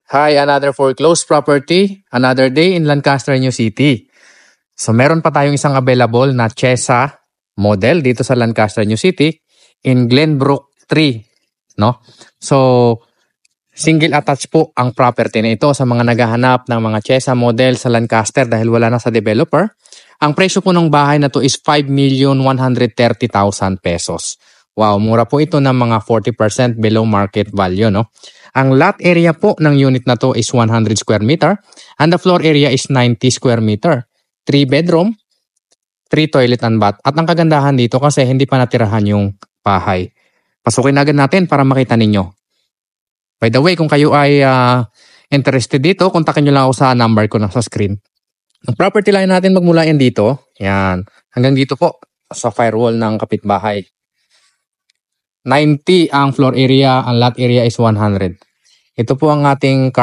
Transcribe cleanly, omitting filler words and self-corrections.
Hi, another foreclosed property, another day in Lancaster, New City. So meron pa tayong isang available na Chesa model dito sa Lancaster, New City in Glenbrook 3, no? So single attached po ang property na ito sa mga naghahanap ng mga Chesa model sa Lancaster dahil wala na sa developer. Ang presyo po ng bahay na to is 5,130,000 pesos. Wow, mura po ito ng mga 40% below market value, no? Ang lot area po ng unit na to is 100 square meter and the floor area is 90 square meter. 3 bedroom, 3 toilet and bath. At ang kagandahan dito kasi hindi pa natirahan yung bahay. Pasukin agad natin para makita ninyo. By the way, kung kayo ay interested dito, kontakin nyo lang ako sa number ko na sa screen. Ang property line natin magmula yan dito. Yan. Hanggang dito po sa firewall ng kapitbahay. 90 ang floor area, ang lot area is 100. Ito po ang ating car